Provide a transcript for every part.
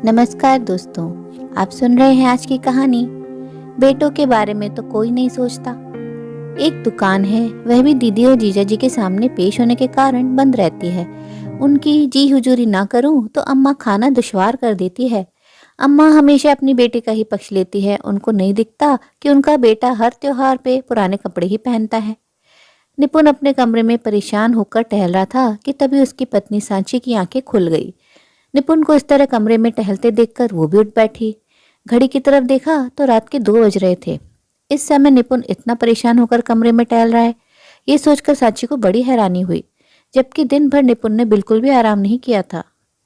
नमस्कार दोस्तों, आप सुन रहे हैं आज की कहानी। बेटों के बारे में तो कोई नहीं सोचता। एक दुकान है, वह भी दीदी और जीजा जी के सामने पेश होने के कारण बंद रहती है। उनकी जी हुजूरी ना करूं तो अम्मा खाना दुश्वार कर देती है। अम्मा हमेशा अपनी बेटी का ही पक्ष लेती है। उनको नहीं दिखता कि उनका बेटा हर त्योहार पे पुराने कपड़े ही पहनता है। निपुण अपने कमरे में परेशान होकर टहल रहा था कि तभी उसकी पत्नी सांची की आंखें खुल गई। निपुण को इस तरह कमरे में टहलते देखकर वो भी उठ बैठी। घड़ी की तरफ देखा तो रात के 2 बज रहे थे। इस समय निपुण इतना परेशान होकर कमरे में टहल रहा है, ये सोचकर सांची को बड़ी हैरानी हुई। जबकि दिन भर निपुण ने बिल्कुल भी आराम नहीं किया था।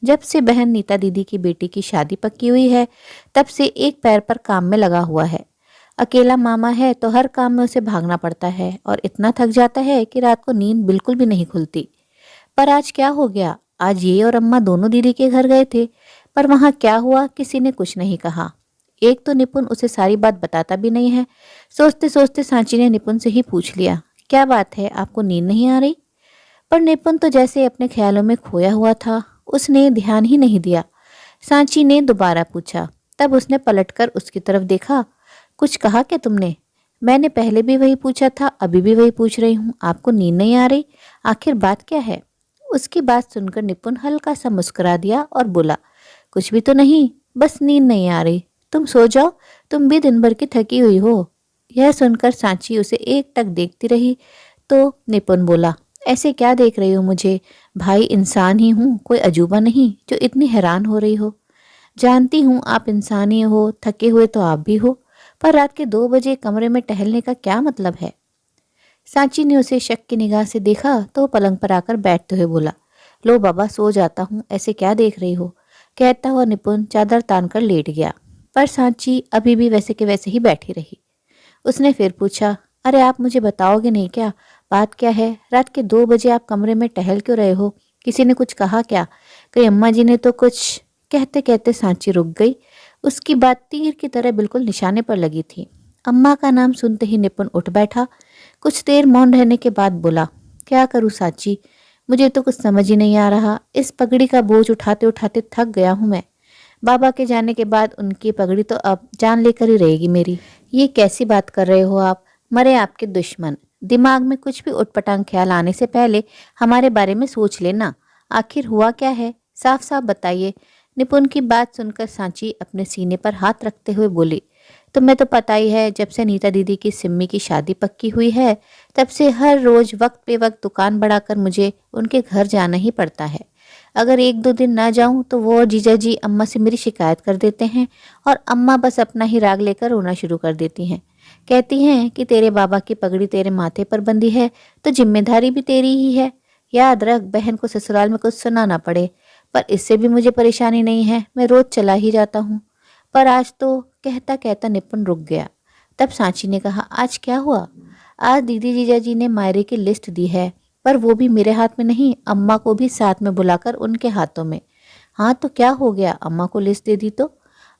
जब से बहन नीता दीदी की बेटी की शादी पक्की हुई है, तब से एक पैर पर काम में लगा हुआ है। अकेला मामा है तो हर काम में उसे भागना पड़ता है और इतना थक जाता है कि रात को नींद बिल्कुल भी नहीं खुलती। पर आज क्या हो गया? आज ये और अम्मा दोनों दीदी के घर गए थे, पर वहां क्या हुआ किसी ने कुछ नहीं कहा। एक तो निपुण उसे सारी बात बताता भी नहीं है। सोचते सोचते सांची ने निपुण से ही पूछ लिया, क्या बात है, आपको नींद नहीं आ रही? पर निपुण तो जैसे अपने ख्यालों में खोया हुआ था, उसने ध्यान ही नहीं दिया। सांची ने दोबारा पूछा। तब उसने पलटकर उसकी तरफ देखा। कुछ कहा क्या तुमने? मैंने पहले भी वही पूछा था, अभी भी वही पूछ रही हूँ, आपको नींद नहीं आ रही? आखिर बात क्या है? उसकी बात सुनकर निपुण हल्का सा मुस्कुरा दिया और बोला, कुछ भी तो नहीं, बस नींद नहीं आ रही। तुम सो जाओ, तुम भी दिन भर की थकी हुई हो। यह सुनकर सांची उसे एकटक देखती रही। तो निपुण बोला, ऐसे क्या देख रही हो मुझे? भाई, इंसान ही हूँ, कोई अजूबा नहीं जो इतनी हैरान हो रही हो। जानती हूँ आप इंसान ही हो, थके हुए तो आप भी हो, पर रात के 2 बजे कमरे में टहलने का क्या मतलब है? सांची ने उसे शक की निगाह से देखा तो पलंग पर आकर बैठते हुए बोला, लो बाबा, सो जाता हूँ, ऐसे क्या देख रही हो? कहता हुआ निपुण चादर तानकर लेट गया। पर सांची अभी भी वैसे के वैसे ही बैठी रही। उसने फिर पूछा, अरे आप मुझे बताओगे नहीं क्या? बात क्या है? रात के 2 बजे आप कमरे में टहल क्यों रहे हो? किसी ने कुछ कहा क्या? कहीं अम्मा जी ने तो कुछ? कहते कहते सांची रुक गई। उसकी बात तीर की तरह बिल्कुल निशाने पर लगी थी। अम्मा का नाम सुनते ही निपुण उठ बैठा। कुछ देर मौन रहने के बाद बोला, क्या करूं सांची, मुझे तो कुछ समझ ही नहीं आ रहा। इस पगड़ी का बोझ उठाते उठाते थक गया हूं मैं। बाबा के जाने के बाद उनकी पगड़ी तो अब जान लेकर ही रहेगी मेरी। ये कैसी बात कर रहे हो आप? मरे आपके दुश्मन। दिमाग में कुछ भी उटपटांग ख्याल आने से पहले हमारे बारे में सोच लेना। आखिर हुआ क्या है, साफ साफ बताइए। निपुण की बात सुनकर सांची अपने सीने पर हाथ रखते हुए बोली, तुम्हें तो पता ही है, जब से नीता दीदी की सिम्मी की शादी पक्की हुई है, तब से हर रोज वक्त पे वक्त दुकान बढ़ाकर मुझे उनके घर जाना ही पड़ता है। अगर 1-2 दिन ना जाऊं तो वो और जीजा जी अम्मा से मेरी शिकायत कर देते हैं और अम्मा बस अपना ही राग लेकर रोना शुरू कर देती हैं। कहती हैं कि तेरे बाबा की पगड़ी तेरे माथे पर बंधी है तो जिम्मेदारी भी तेरी ही है। याद रख, बहन को ससुराल में कुछ सुना ना पड़े। पर इससे भी मुझे परेशानी नहीं है, मैं रोज चला ही जाता हूँ। पर आज तो, कहता कहता निपुण रुक गया। तब सांची ने कहा, आज क्या हुआ? आज दीदी जीजा जी ने मायरे की लिस्ट दी है, पर वो भी मेरे हाथ में नहीं, अम्मा को भी साथ में बुलाकर उनके हाथों में। हाँ तो क्या हो गया, अम्मा को लिस्ट दे दी तो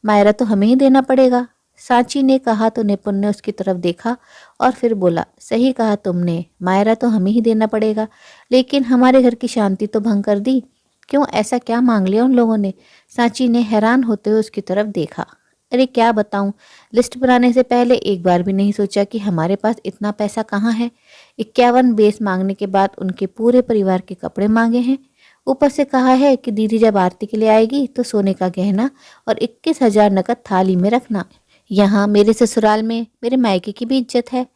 मायरा तो हमें ही देना पड़ेगा। सांची ने कहा तो निपुण ने उसकी तरफ देखा और फिर बोला, सही कहा तुमने, मायरा तो हमें ही देना पड़ेगा, लेकिन हमारे घर की शांति तो भंग कर दी। क्यों, ऐसा क्या मांग लिया उन लोगों ने? सांची ने हैरान होते हुए उसकी तरफ देखा। अरे क्या बताऊं, लिस्ट बनाने से पहले एक बार भी नहीं सोचा कि हमारे पास इतना पैसा कहाँ है। 51 बेस मांगने के बाद उनके पूरे परिवार के कपड़े मांगे हैं। ऊपर से कहा है कि दीदी जब आरती के लिए आएगी तो सोने का गहना और 21,000 नकद थाली में रखना। यहाँ मेरे ससुराल में मेरे मायके की भी इज्जत है।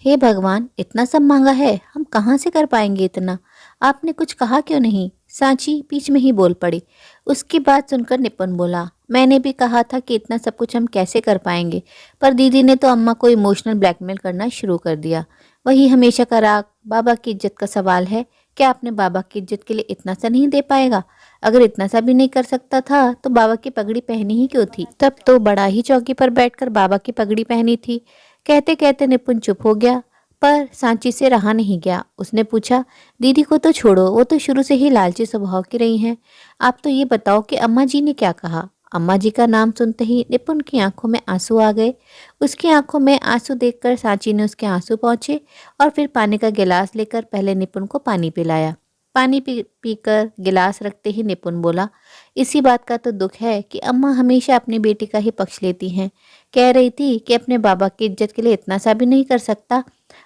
हे भगवान, इतना सब मांगा है, हम कहाँ से कर पाएंगे इतना? आपने कुछ कहा क्यों नहीं? सांची बीच में ही बोल पड़ी। उसकी बात सुनकर निपुण बोला, मैंने भी कहा था कि इतना सब कुछ हम कैसे कर पाएंगे, पर दीदी ने तो अम्मा को इमोशनल ब्लैकमेल करना शुरू कर दिया। वही हमेशा का राग, बाबा की इज्जत का सवाल है। क्या आपने बाबा की इज्जत के लिए इतना सा नहीं दे पाएगा? अगर इतना सा भी नहीं कर सकता था तो बाबा की पगड़ी पहनी ही क्यों थी? तब तो बड़ा ही चौकी पर बैठकर बाबा की पगड़ी पहनी थी। कहते कहते निपुण चुप हो गया। पर सांची से रहा नहीं गया। उसने पूछा, दीदी को तो छोड़ो, वो तो शुरू से ही लालची स्वभाव की रही हैं। आप तो ये बताओ कि अम्मा जी ने क्या कहा? अम्मा जी का नाम सुनते ही निपुण की आंखों में आंसू आ गए। उसकी आंखों में आंसू देखकर सांची ने उसके आंसू पहुंचे और फिर पानी का गिलास लेकर पहले निपुण को पानी पिलाया। पानी पीकर गिलास रखते ही निपुण बोला, इसी बात का तो दुख है कि अम्मा हमेशा अपनी बेटी का ही पक्ष लेती हैं। कह रही थी कि अपने बाबा की इज्जत के लिए इतना सा भी नहीं कर सकता।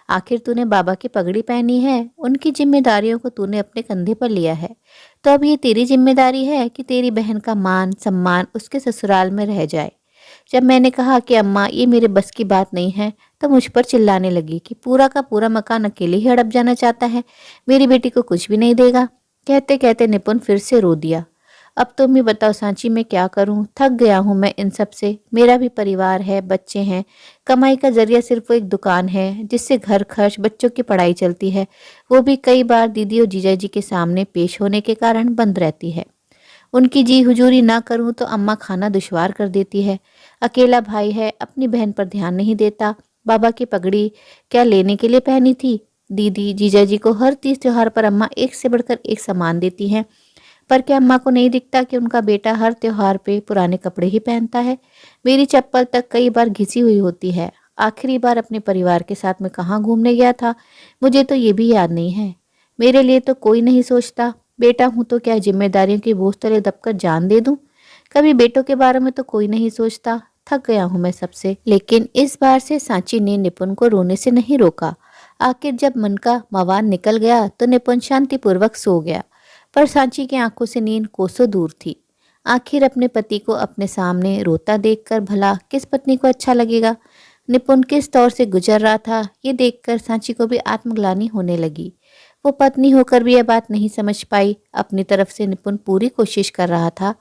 आखिर तूने बाबा की पगड़ी पहनी है, उनकी जिम्मेदारियों को तूने अपने कंधे पर लिया है, तो अब ये तेरी जिम्मेदारी है कि तेरी बहन का मान सम्मान उसके ससुराल में रह जाए। जब मैंने कहा कि अम्मा ये मेरे बस की बात नहीं है, तो मुझ पर चिल्लाने लगी कि पूरा का पूरा मकान अकेले ही हड़प जाना चाहता है, मेरी बेटी को कुछ भी नहीं देगा। कहते कहते निपुण फिर से रो दिया। अब तुम ही बताओ सांची, मैं क्या करूं? थक गया हूं मैं इन सब से। मेरा भी परिवार है, बच्चे हैं। कमाई का जरिया सिर्फ वो एक दुकान है जिससे घर खर्च, बच्चों की पढ़ाई चलती है। वो भी कई बार दीदी और जीजा जी के सामने पेश होने के कारण बंद रहती है। उनकी जी हुजूरी ना करूं तो अम्मा खाना दुश्वार कर देती है। अकेला भाई है, अपनी बहन पर ध्यान नहीं देता। बाबा की पगड़ी क्या लेने के लिए पहनी थी? दीदी जीजा जी को हर तीज त्योहार पर अम्मा एक से बढ़कर एक सामान देती हैं। पर क्या अम्मा को नहीं दिखता कि उनका बेटा हर त्योहार पे पुराने कपड़े ही पहनता है? मेरी चप्पल तक कई बार घिसी हुई होती है। आखिरी बार अपने परिवार के साथ मैं कहाँ घूमने गया था, मुझे तो ये भी याद नहीं है। मेरे लिए तो कोई नहीं सोचता। बेटा हूं तो क्या जिम्मेदारियों के बोझ तले दबकर जान दे दूं? कभी बेटों के बारे में तो कोई नहीं सोचता। थक गया हूं मैं सबसे। लेकिन इस बार से सांची ने निपुण को रोने से नहीं रोका। आखिर जब मन का मवान निकल गया तो निपुण शांतिपूर्वक सो गया। पर सांची की आंखों से नींद कोसों दूर थी। आखिर अपने पति को अपने सामने रोता देखकर भला किस पत्नी को अच्छा लगेगा? निपुण किस दौर से गुजर रहा था, ये देखकर सांची को भी आत्मग्लानि होने लगी। वो पत्नी होकर भी यह बात नहीं समझ पाई। अपनी तरफ से निपुण पूरी कोशिश कर रहा था,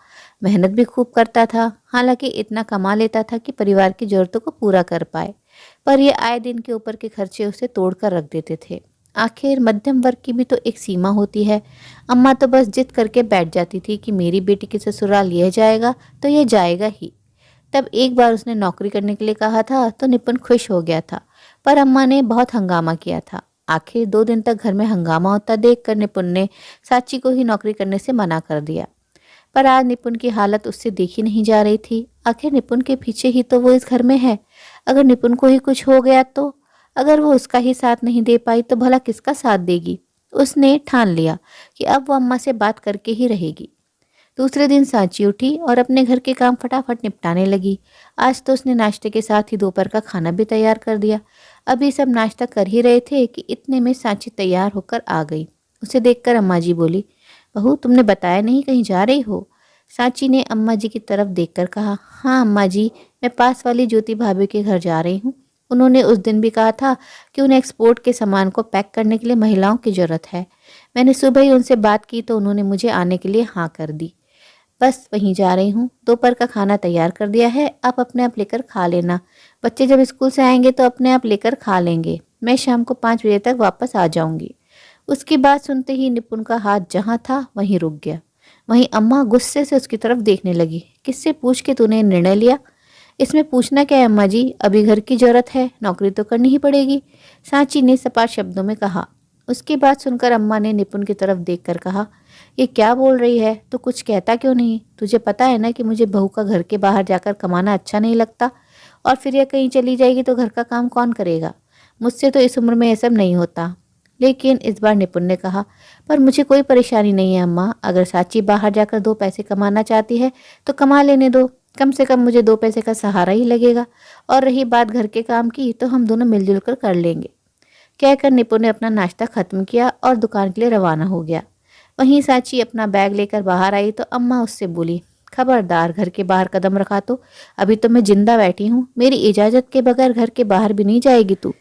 मेहनत भी खूब करता था, हालांकि इतना कमा लेता था कि परिवार की जरूरतों को पूरा कर पाए। पर ये आए दिन के ऊपर के खर्चे उसे तोड़ कर रख देते थे। आखिर मध्यम वर्ग की भी तो एक सीमा होती है। अम्मा तो बस जिद करके बैठ जाती थी कि मेरी बेटी के ससुराल यह जाएगा तो यह जाएगा ही। तब एक बार उसने नौकरी करने के लिए कहा था तो निपुण खुश हो गया था, पर अम्मा ने बहुत हंगामा किया था। आखिर 2 दिन तक घर में हंगामा होता देखकर निपुण ने साची को ही नौकरी करने से मना कर दिया। पर आज निपुण की हालत उससे देखी नहीं जा रही थी। आखिर निपुण के पीछे ही तो वो इस घर में है। अगर निपुण को ही कुछ हो गया तो? अगर वो उसका ही साथ नहीं दे पाई तो भला किसका साथ देगी? उसने ठान लिया कि अब वो अम्मा से बात करके ही रहेगी। दूसरे दिन सांची उठी और अपने घर के काम फटाफट निपटाने लगी। आज तो उसने नाश्ते के साथ ही दोपहर का खाना भी तैयार कर दिया। अभी सब नाश्ता कर ही रहे थे कि इतने में सांची तैयार होकर आ गई। उसे देखकर अम्मा जी बोली, बहू तुमने बताया नहीं कहीं जा रही हो? सांची ने अम्मा जी की तरफ देखकर कहा, हाँ अम्मा जी, मैं पास वाली ज्योति भाभी के घर जा रही हूँ। उन्होंने उस दिन भी कहा था कि उन्हें एक्सपोर्ट के सामान को पैक करने के लिए महिलाओं की ज़रूरत है। मैंने सुबह ही उनसे बात की तो उन्होंने मुझे आने के लिए हाँ कर दी। बस वहीं जा रही हूँ। दोपहर का खाना तैयार कर दिया है, आप अपने आप लेकर खा लेना। बच्चे जब स्कूल से आएंगे तो अपने आप लेकर खा लेंगे। मैं शाम को 5 बजे तक वापस आ जाऊंगी। उसकी बात सुनते ही निपुण का हाथ जहाँ था वहीं रुक गया। वहीं अम्मा गुस्से से उसकी तरफ देखने लगी। किससे पूछ के तूने निर्णय लिया? इसमें पूछना क्या है अम्मा जी, अभी घर की जरूरत है, नौकरी तो करनी ही पड़ेगी, सांची ने सपाट शब्दों में कहा। उसकी बात सुनकर अम्मा ने निपुण की तरफ देखकर कहा, ये क्या बोल रही है? तो कुछ कहता क्यों नहीं? तुझे पता है ना कि मुझे बहू का घर के बाहर जाकर कमाना अच्छा नहीं लगता, और फिर यह कहीं चली जाएगी तो घर का काम कौन करेगा? मुझसे तो इस उम्र में यह सब नहीं होता। लेकिन इस बार निपुण ने कहा, पर मुझे कोई परेशानी नहीं है अम्मा। अगर सांची बाहर जाकर 2 पैसे कमाना चाहती है तो कमा लेने दो, कम से कम मुझे 2 पैसे का सहारा ही लगेगा। और रही बात घर के काम की तो हम दोनों मिलजुल कर लेंगे। कहकर निपुण ने अपना नाश्ता खत्म किया और दुकान के लिए रवाना हो गया। वहीं सांची अपना बैग लेकर बाहर आई तो अम्मा उससे बोली, खबरदार घर के बाहर कदम रखा तो अभी तो मैं जिंदा बैठी हूँ, मेरी इजाजत के बगैर घर के बाहर भी नहीं जाएगी तू।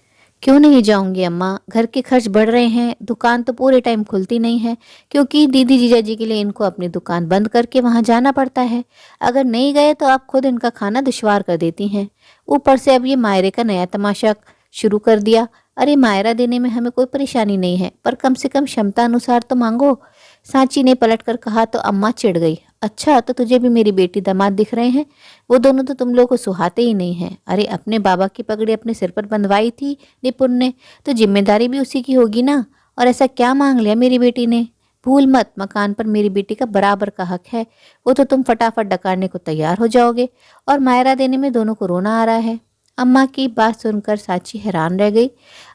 क्यों नहीं जाऊंगी अम्मा, घर के खर्च बढ़ रहे हैं, दुकान तो पूरे टाइम खुलती नहीं है क्योंकि दीदी जीजा जी के लिए इनको अपनी दुकान बंद करके वहां जाना पड़ता है। अगर नहीं गए तो आप खुद इनका खाना दुश्वार कर देती हैं। ऊपर से अब ये मायरे का नया तमाशा शुरू कर दिया। अरे मायरा देने में हमें कोई परेशानी नहीं है, पर कम से कम क्षमता अनुसार तो मांगो। सांची ने पलटकर कहा तो अम्मा चिढ़ गई। अच्छा, तो तुझे भी मेरी बेटी दामाद दिख रहे हैं? वो दोनों तो तुम लोग को सुहाते ही नहीं हैं। अरे अपने बाबा की पगड़ी अपने सिर पर बंधवाई थी निपुण ने, तो जिम्मेदारी भी उसी की होगी ना। और ऐसा क्या मांग लिया मेरी बेटी ने? भूल मत, मकान पर मेरी बेटी का बराबर का हक है। वो तो तुम फटाफट डकारने को तैयार हो जाओगे, और मायरा देने में दोनों को रोना आ रहा है। अम्मा की बात सुनकर सांची हैरान रह गई।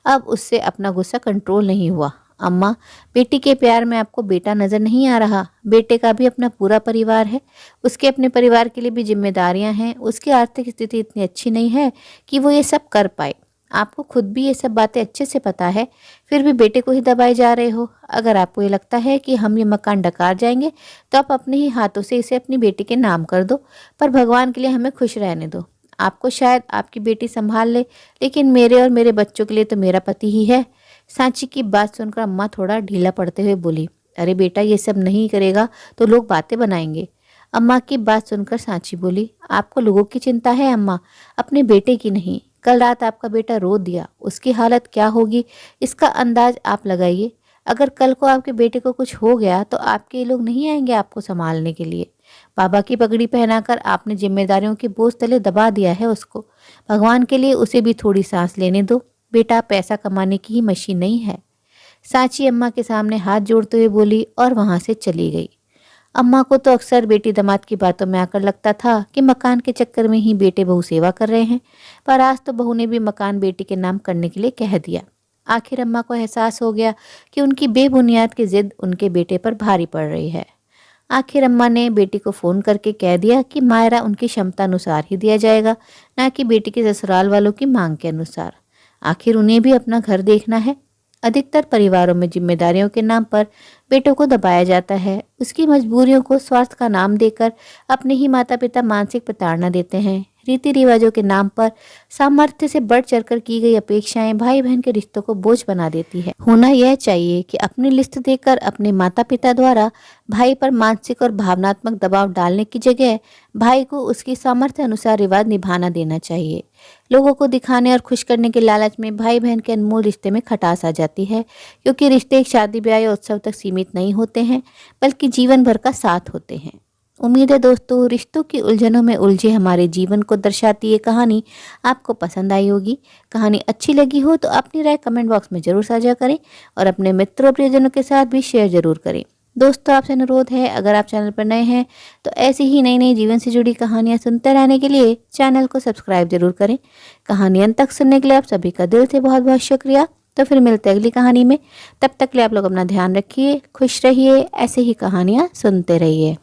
अब उससे अपना गुस्सा कंट्रोल नहीं हुआ। अम्मा, बेटी के प्यार में आपको बेटा नजर नहीं आ रहा? बेटे का भी अपना पूरा परिवार है, उसके अपने परिवार के लिए भी जिम्मेदारियां हैं, उसकी आर्थिक स्थिति इतनी अच्छी नहीं है कि वो ये सब कर पाए। आपको खुद भी ये सब बातें अच्छे से पता है, फिर भी बेटे को ही दबाए जा रहे हो। अगर आपको ये लगता है कि हम ये मकान डकार जाएंगे तो आप अपने ही हाथों से इसे अपनी बेटी के नाम कर दो, पर भगवान के लिए हमें खुश रहने दो। आपको शायद आपकी बेटी संभाल ले, लेकिन मेरे और मेरे बच्चों के लिए तो मेरा पति ही है। सांची की बात सुनकर अम्मा थोड़ा ढीला पड़ते हुए बोली, अरे बेटा, ये सब नहीं करेगा तो लोग बातें बनाएंगे। अम्मा की बात सुनकर सांची बोली, आपको लोगों की चिंता है अम्मा, अपने बेटे की नहीं। कल रात आपका बेटा रो दिया, उसकी हालत क्या होगी इसका अंदाज आप लगाइए। अगर कल को आपके बेटे को कुछ हो गया तो आपके ये लोग नहीं आएंगे आपको संभालने के लिए। बाबा की पगड़ी पहनाकर आपने जिम्मेदारियों के बोझ तले दबा दिया है उसको। भगवान के लिए उसे भी थोड़ी सांस लेने दो। बेटा पैसा कमाने की ही मशीन नहीं है। सांची अम्मा के सामने हाथ जोड़ते हुए बोली और वहां से चली गई। अम्मा को तो अक्सर बेटी दामाद की बातों में आकर लगता था कि मकान के चक्कर में ही बेटे बहू सेवा कर रहे हैं, पर आज तो बहू ने भी मकान बेटी के नाम करने के लिए कह दिया। आखिर अम्मा को एहसास हो गया कि उनकी बेबुनियाद की जिद उनके बेटे पर भारी पड़ रही है। आखिर अम्मा ने बेटी को फ़ोन करके कह दिया कि मायरा उनकी क्षमता अनुसार ही दिया जाएगा, ना कि बेटी के ससुराल वालों की मांग के अनुसार। आखिर उन्हें भी अपना घर देखना है। अधिकतर परिवारों में जिम्मेदारियों के नाम पर बेटों को दबाया जाता है। उसकी मजबूरियों को स्वार्थ का नाम देकर अपने ही माता पिता मानसिक प्रताड़ना देते हैं। रीति रिवाजों के नाम पर सामर्थ्य से बढ़ चढ़कर की गई अपेक्षाएं भाई बहन के रिश्तों को बोझ बना देती है। होना यह चाहिए कि अपनी लिस्ट देकर अपने माता पिता द्वारा भाई पर मानसिक और भावनात्मक दबाव डालने की जगह भाई को उसकी सामर्थ्य अनुसार रिवाज निभाना देना चाहिए। लोगों को दिखाने और खुश करने के लालच में भाई बहन के अनमोल रिश्ते में खटास आ जाती है, क्योंकि रिश्ते एक शादी ब्याह या उत्सव तक सीमित नहीं होते हैं, बल्कि जीवन भर का साथ होते हैं। उम्मीद है दोस्तों, रिश्तों की उलझनों में उलझे हमारे जीवन को दर्शाती ये कहानी आपको पसंद आई होगी। कहानी अच्छी लगी हो तो अपनी राय कमेंट बॉक्स में जरूर साझा करें और अपने मित्रों और प्रियजनों के साथ भी शेयर जरूर करें। दोस्तों, आपसे अनुरोध है, अगर आप चैनल पर नए हैं तो ऐसी ही नई नई जीवन से जुड़ी कहानियां सुनते रहने के लिए चैनल को सब्सक्राइब जरूर करें। कहानी अंत तक सुनने के लिए आप सभी का दिल से बहुत बहुत शुक्रिया। तो फिर मिलते हैं अगली कहानी में। तब तक के लिए आप लोग अपना ध्यान रखिए, खुश रहिए, ऐसे ही कहानियां सुनते रहिए।